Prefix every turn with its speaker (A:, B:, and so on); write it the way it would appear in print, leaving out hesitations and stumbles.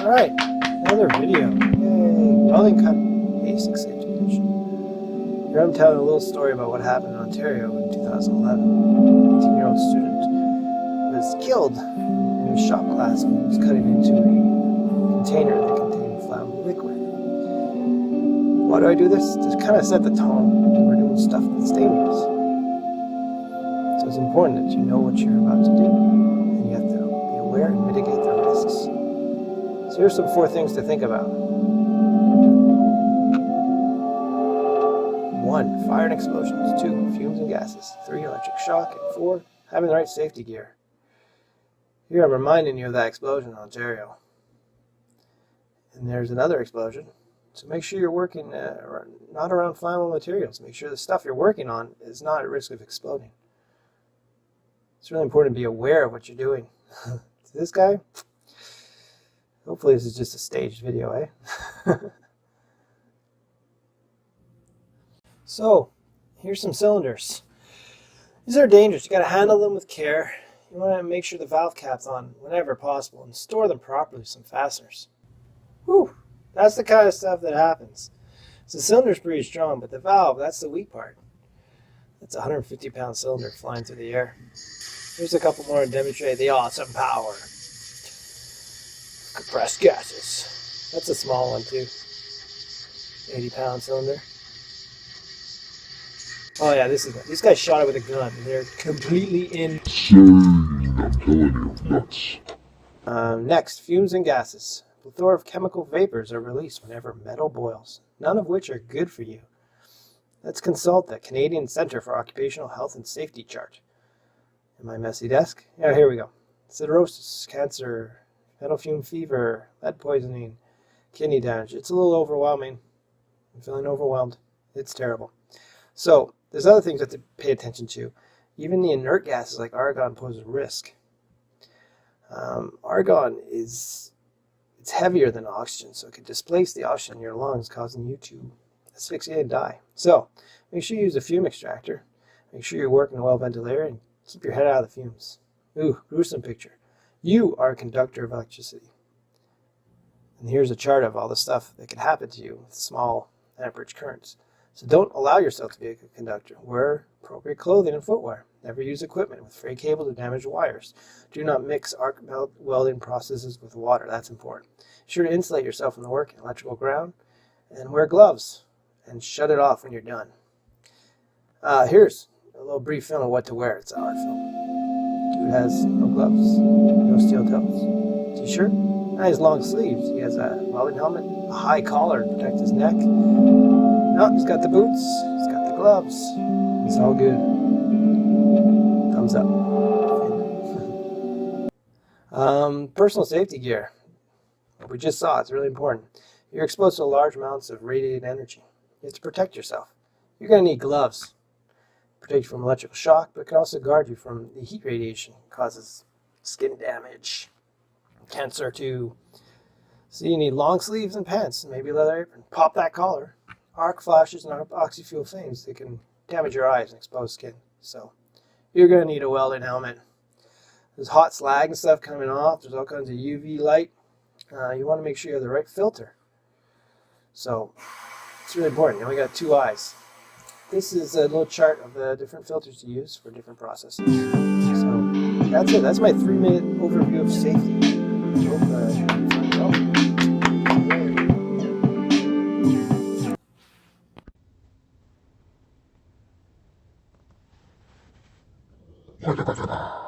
A: Alright, another video. Yay! Welding Cut Basic Safety Edition. Here I'm telling a little story about what happened in Ontario in 2011. An 18-year-old student was killed in his shop class when he was cutting into a container that contained flammable liquid. Why do I do this? To kind of set the tone that we're doing stuff that's dangerous. So it's important that you know what you're about to do, and you have to be aware and mitigate the risks. So here's some 4 things to think about. 1. Fire and explosions. 2. Fumes and gases. 3. Electric shock. And 4. Having the right safety gear. Here I'm reminding you of that explosion in Ontario. And there's another explosion. So make sure you're working not around flammable materials. Make sure the stuff you're working on is not at risk of exploding. It's really important to be aware of what you're doing. This guy, hopefully this is just a staged video, eh? So, here's some cylinders. These are dangerous. You got to handle them with care. You want to make sure the valve cap's on whenever possible and store them properly with some fasteners. Whew, that's the kind of stuff that happens. So the cylinder's pretty strong, but the valve, that's the weak part. That's a 150-pound cylinder flying through the air. Here's a couple more to demonstrate the awesome power. Compressed gases. That's a small one too. 80-pound cylinder. Oh yeah, these guys shot it with a gun. They're completely insane. I'm telling you, nuts. Next, fumes and gases. A plethora of chemical vapors are released whenever metal boils, none of which are good for you. Let's consult the Canadian Centre for Occupational Health and Safety chart. In my messy desk. Yeah, here we go. Cirrhosis, cancer, metal fume fever, lead poisoning, kidney damage. It's a little overwhelming. I'm feeling overwhelmed. It's terrible. So, there's other things you have to pay attention to. Even the inert gases like argon pose a risk. Argon it's heavier than oxygen, so it could displace the oxygen in your lungs, causing you to asphyxiate and die. So, make sure you use a fume extractor. Make sure you're working well ventilated and keep your head out of the fumes. Ooh, gruesome picture. You are a conductor of electricity. And here's a chart of all the stuff that can happen to you with small amperage currents. So don't allow yourself to be a conductor. Wear appropriate clothing and footwear. Never use equipment with frayed cables or damaged wires. Do not mix arc welding processes with water. That's important. Be sure to insulate yourself from the work in electrical ground. And wear gloves. And shut it off when you're done. Here's a little brief film of what to wear. It's an art film. Dude has no gloves, no steel toes. T-shirt, nice long sleeves. He has a welding helmet, a high collar to protect his neck. No, he's got the boots, he's got the gloves. It's all good. Thumbs up. Personal safety gear. What we just saw, it's really important. You're exposed to large amounts of radiated energy. You have to protect yourself. You're going to need gloves. Protect you from electrical shock, but can also guard you from the heat radiation. It causes skin damage, cancer too. So you need long sleeves and pants, and maybe a leather apron. Pop that collar. Arc flashes and oxy-fuel flames. They can damage your eyes and expose skin. So you're going to need a welding helmet. There's hot slag and stuff coming off. There's all kinds of UV light. You want to make sure you have the right filter. So it's really important. You only got 2 eyes. This is a little chart of the different filters to use for different processes. So that's it. That's my 3-minute overview of safety. I hope